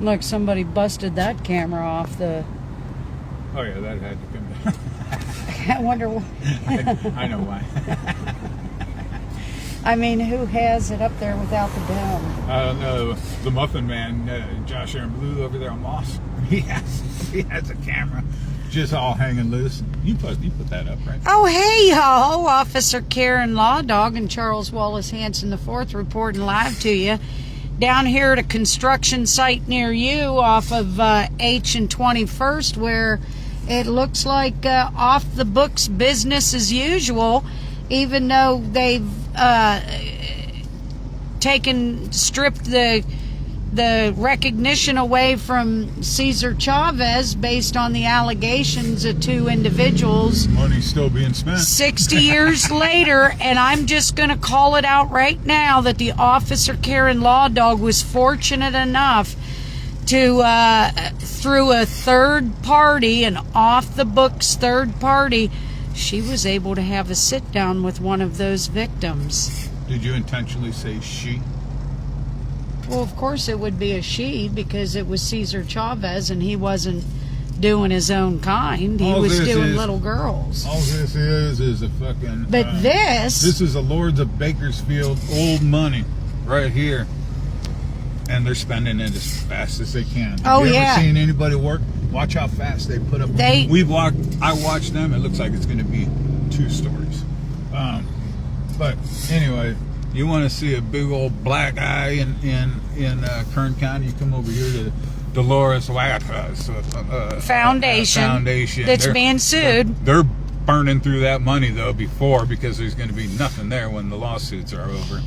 Look, somebody busted that camera off the... Oh yeah, that had to come down. I wonder why. I know why. I mean, who has it up there without the dome? I don't know. The Muffin Man, Josh Aaron Blue over there on Moss. He has a camera just all hanging loose. You put that up, right? Oh, hey, y'all. Officer Karen Law Dog and Charles Wallace Hanson IV reporting live to you. Down here at a construction site near you off of H and 21st, where it looks like off the books business as usual, even though they've stripped the recognition away from Cesar Chavez based on the allegations of two individuals. Money's still being spent. 60 years later, and I'm just going to call it out right now that the Officer Karen Law Dog was fortunate enough to, through a third party, an off-the-books third party, she was able to have a sit-down with one of those victims. Did you intentionally say she? Well, of course it would be a she, because it was Cesar Chavez and he wasn't doing his own kind. He was doing little girls. All this is a fucking... But this is the Lords of Bakersfield old money right here. And they're spending it as fast as they can. Oh, Have you yeah. ever seen anybody work? Watch how fast they put up. I watched them. It looks like it's going to be 2 stories. But anyway, you want to see a big old black eye in Kern County? You come over here to Dolores Huerta's foundation that's being sued. They're burning through that money though because there's going to be nothing there when the lawsuits are over.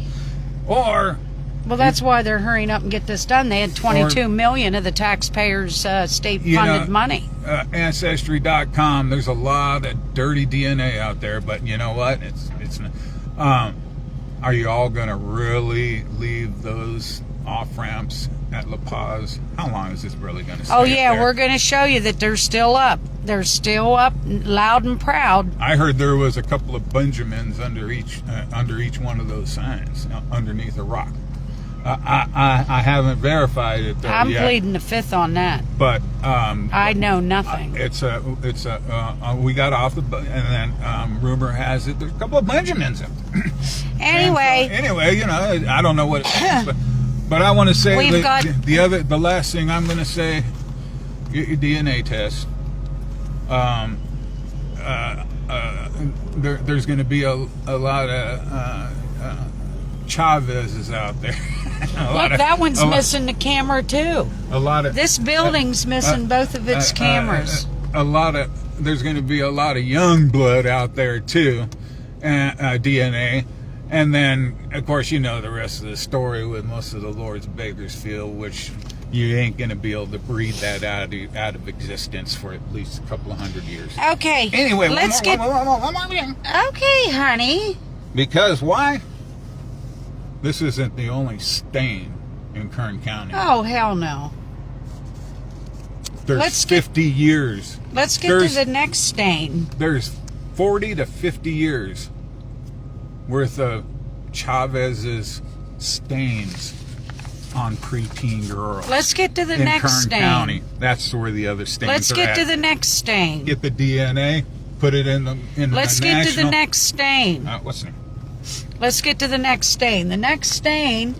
Well, that's why they're hurrying up and get this done. They had $22 million of the taxpayers' state-funded money. Ancestry.com. There's a lot of dirty DNA out there, but you know what? It's are you all going to really leave those off-ramps at La Paz? How long is this really going to stay? Oh, yeah, there? we're going to show you that they're still up. They're still up, loud and proud. I heard there was a couple of Benjamins under each one of those signs, underneath a rock. I haven't verified it though I'm yet. pleading the fifth on that. But I know nothing. We got off the and then rumor has it there's a couple of Benjamins in there. Anyway, you know, I don't know what it is, but I want to say the last thing I'm going to say, get your DNA test. There's going to be a lot of Chavez is out there. Look, that one's missing the camera too. This building's missing both of its cameras. There's going to be a lot of young blood out there too, DNA, and then of course you know the rest of the story with most of the Lords of Bakersfield, which you ain't going to be able to breed that out of existence for at least a couple of 100 years. Okay. Anyway, let's get. Okay, honey. Because why? This isn't the only stain in Kern County. Oh, hell no. There's 50 years. Let's get to the next stain. There's 40 to 50 years worth of Chavez's stains on preteen girls. Let's get to the next stain. In Kern County. That's where the other stains Let's get to the next stain. Get the DNA, put it in the Let's get to the next stain. What's the name? Let's get to the next stain. The next stain,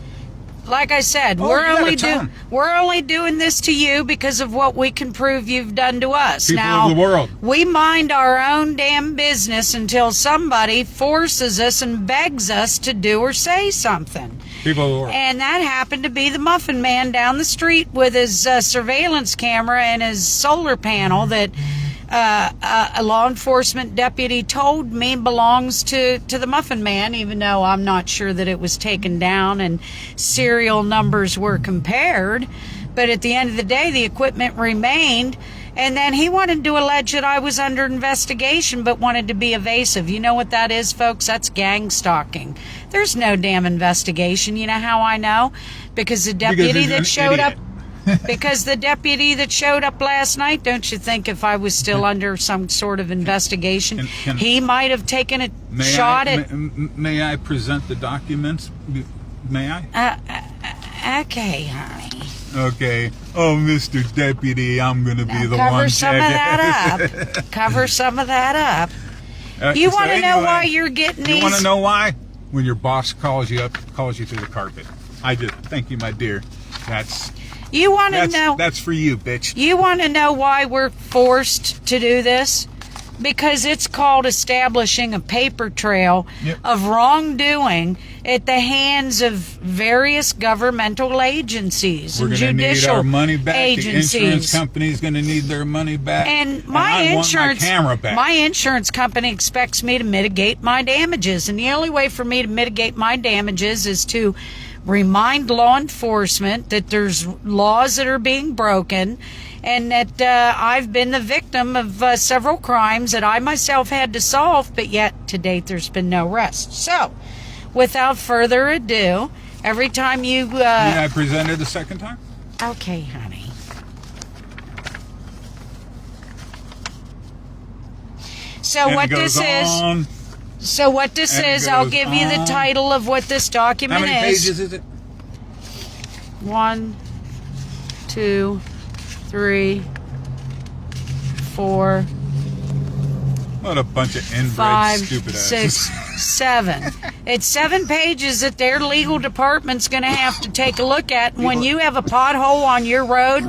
like I said, we're only doing this to you because of what we can prove you've done to us. People of the world. We mind our own damn business until somebody forces us and begs us to do or say something. People of the world. And that happened to be the Muffin Man down the street with his surveillance camera and his solar panel that a law enforcement deputy told me belongs to the Muffin Man, even though I'm not sure that it was taken down and serial numbers were compared. But at the end of the day, the equipment remained. And then he wanted to allege that I was under investigation, but wanted to be evasive. You know what that is, folks? That's gang stalking. There's no damn investigation. You know how I know? Because the deputy that showed up... Because the deputy that showed up last night, don't you think if I was still under some sort of investigation, he might have taken a shot at... May I present the documents? May I? Okay, honey. Okay. Oh, Mr. Deputy, I'm going to be the Cover one some of that up. Cover some of that up. You want to know why you're getting these? You want to know why? When your boss calls you up, calls you through the carpet. I just, thank you, my dear. You want to know? That's for you, bitch. You want to know why we're forced to do this? Because it's called establishing a paper trail of wrongdoing at the hands of various governmental agencies and judicial need our money back. agencies. The insurance company's going to need their money back. And I want my camera back. My insurance company expects me to mitigate my damages, and the only way for me to mitigate my damages is to remind law enforcement that there's laws that are being broken, and that I've been the victim of several crimes that I myself had to solve, but yet to date there's been no arrest. So, without further ado, every time you... I presented the second time? Okay, honey. So And what it goes this on. is... So what this And it is, I'll goes give you the on. title of what this document How many pages is it? 1, 2, 3, 4, What a bunch of inbred 5, stupid 6, asses. 7. It's 7 pages that their legal department's going to have to take a look at. And when you have a pothole on your road,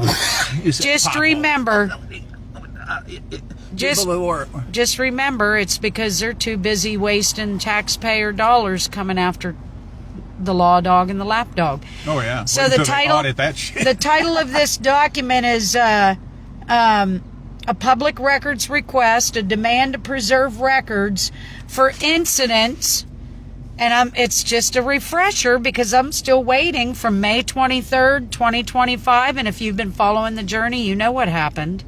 just remember... Just remember, it's because they're too busy wasting taxpayer dollars coming after the law dog and the lap dog. Oh yeah. So Wait the until they title, audit that shit. the title of this document is a public records request, a demand to preserve records for incidents. And it's just a refresher because I'm still waiting from May 23rd, 2025. And if you've been following the journey, you know what happened.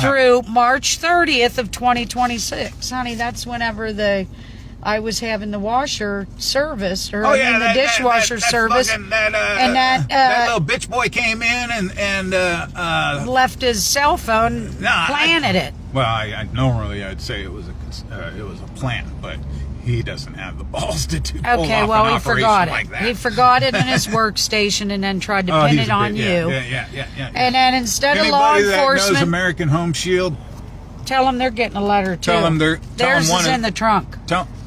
Through March 30th of 2026. Honey, that's whenever I was having the washer service, or the dishwasher service. That little bitch boy came in and left his cell phone, planted it. Well, normally I'd say it was a plant, but he doesn't have the balls to do. Okay, well, he forgot it. Like that. He forgot it in his workstation and then tried to pin it on you. Yeah. And then instead of law Anybody that knows enforcement, American Home Shield, tell them they're getting a letter too. tell them theirs is in the trunk.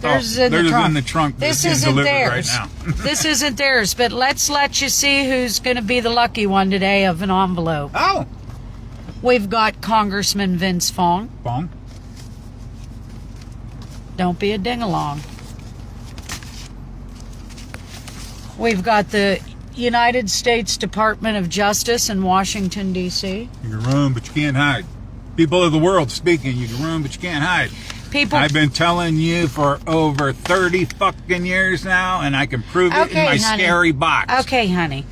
Theirs is in the trunk. This isn't theirs. Right now. This isn't theirs. But let's let you see who's going to be the lucky one today of an envelope. Oh, We've got Congressman Vince Fong. Bong. Don't be a ding-along. We've got the United States Department of Justice in Washington, D.C. You can run, but you can't hide. People of the world speaking, you can run, but you can't hide. I've been telling you for over 30 fucking years now, and I can prove it in my scary box. Okay, honey.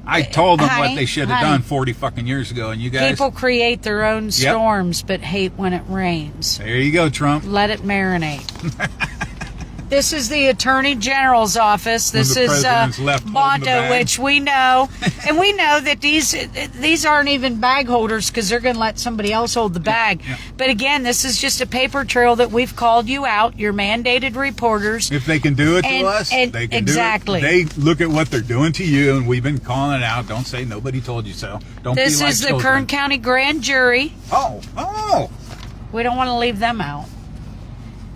I told them what they should have done 40 fucking years ago, and you guys... People create their own storms, but hate when it rains. There you go, Trump. Let it marinate. This is the Attorney General's office. This is Bonta, which we know. And we know that these aren't even bag holders because they're going to let somebody else hold the bag. Yeah. But again, this is just a paper trail that we've called you out, your mandated reporters. If they can do it to us, they can exactly. do it. They look at what they're doing to you, and we've been calling it out. Don't say nobody told you so. Don't be like This is the children. Kern County Grand Jury. Oh. We don't want to leave them out.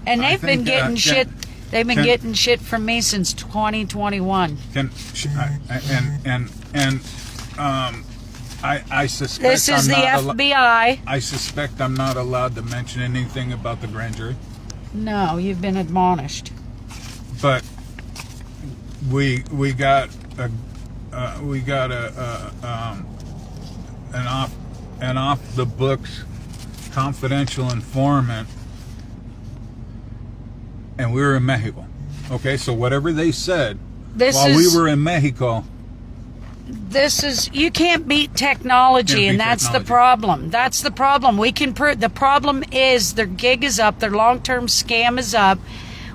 And they've been getting shit. They've been getting shit from me since 2021. I suspect this is the FBI. I suspect I'm not allowed to mention anything about the grand jury. No, you've been admonished. But we got an off the books confidential informant. And we were in Mexico. Okay, so whatever they said while we were in Mexico. You can't beat technology, and that's the problem. That's the problem. We can prove. The problem is their gig is up, their long-term scam is up.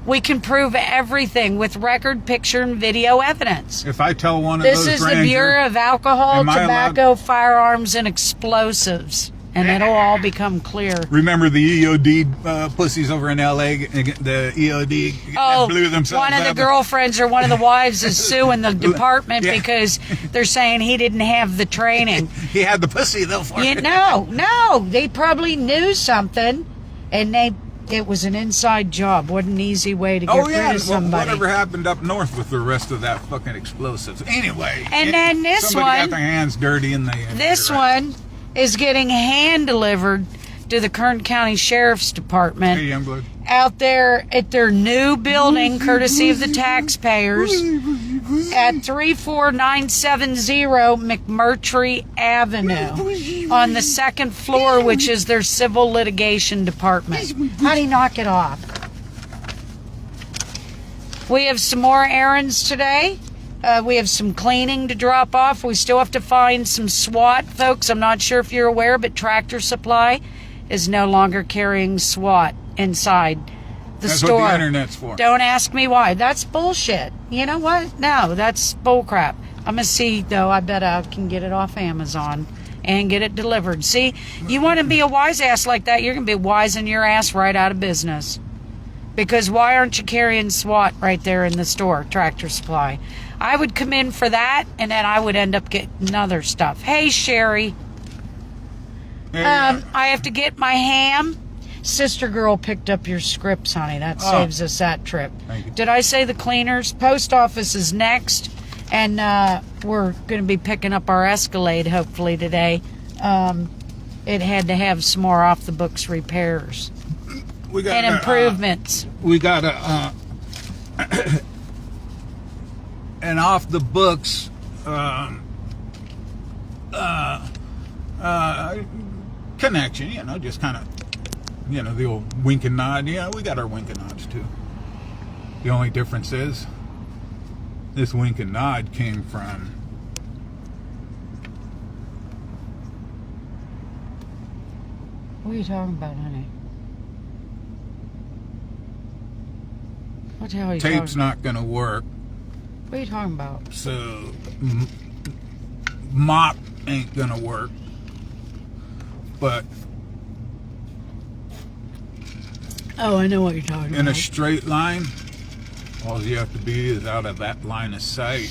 We can prove everything with record, picture, and video evidence. If I tell one of this those is the Bureau of Alcohol, Tobacco, Firearms, and Explosives. and it'll all become clear. Remember the EOD pussies over in LA? The EOD blew themselves one of the up. girlfriends or one of the wives is suing the department because they're saying he didn't have the training. He had the pussy though for it. No, they probably knew something, and it was an inside job. What an easy way to get rid of somebody. Whatever happened up north with the rest of that fucking explosives? Anyway. And then this somebody one got their hands dirty and they. This one is getting hand delivered to the Kern County Sheriff's Department. Hey, Youngblood. Out there at their new building, courtesy of the taxpayers, at 34970 McMurtry Avenue on the second floor, which is their civil litigation department. How do you knock it off? We have some more errands today. We have some cleaning to drop off. We still have to find some SWAT folks. I'm not sure if you're aware, but Tractor Supply is no longer carrying SWAT inside the store. That's what the internet's for. Don't ask me why. That's bullshit. You know what? No, that's bullcrap. I'm gonna see though. I bet I can get it off Amazon and get it delivered. See, you want to be a wise ass like that, you're gonna be wising your ass right out of business. Because why aren't you carrying SWAT right there in the store, Tractor Supply? I would come in for that, and then I would end up getting other stuff. Hey, Sherry. I have to get my ham. Sister girl picked up your scripts, honey. That saves us that trip. Thank you. Did I say the cleaners? Post office is next, and we're going to be picking up our Escalade hopefully today. It had to have some more off the books repairs and improvements. We got an off the books connection, just kind of, the old wink and nod. Yeah, we got our wink and nods too. The only difference is this wink and nod came from What are you talking about, honey? What the hell are you talking about? tape's not going to work. What are you talking about? So mop ain't going to work. But Oh, I know what you're talking about. in a straight line, all you have to be is out of that line of sight.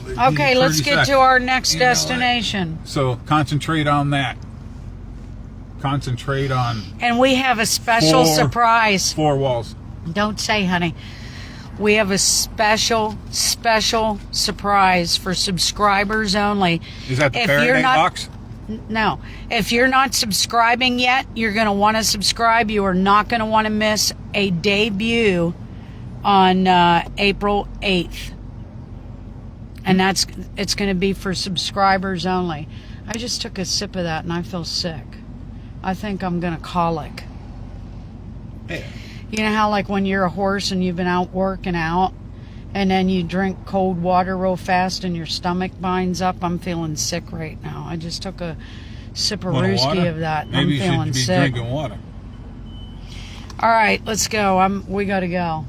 Okay, let's get to our next destination. So concentrate on that. Concentrate on And we have a special surprise. 4 walls. Don't say, honey. We have a special surprise for subscribers only. Is that the If Faraday you're not- box? No. If you're not subscribing yet, you're going to want to subscribe. You are not going to want to miss a debut on April 8th. And it's going to be for subscribers only. I just took a sip of that and I feel sick. I think I'm going to colic. Yeah. You know how like when you're a horse and you've been out working out and then you drink cold water real fast and your stomach binds up? I'm feeling sick right now. I just took a sip of Rooski of that and Maybe I'm feeling you should be sick. drinking water. All right, let's go. We got to go.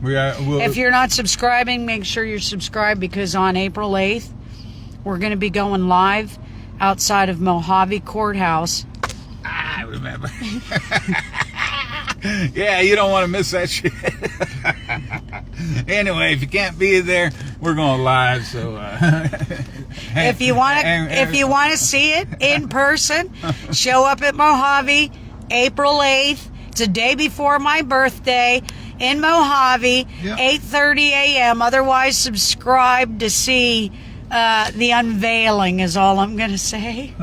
If you're not subscribing, make sure you're subscribed because on April 8th, we're going to be going live outside of Mojave Courthouse. I remember. Yeah, you don't want to miss that shit. Anyway, if you can't be there, we're going live. So, if you want to see it in person, show up at Mojave, April 8th. It's a day before my birthday in Mojave, 8:30 a.m. Otherwise, subscribe to see the unveiling. Is all I'm going to say.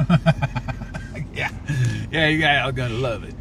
Yeah, you guys are gonna love it.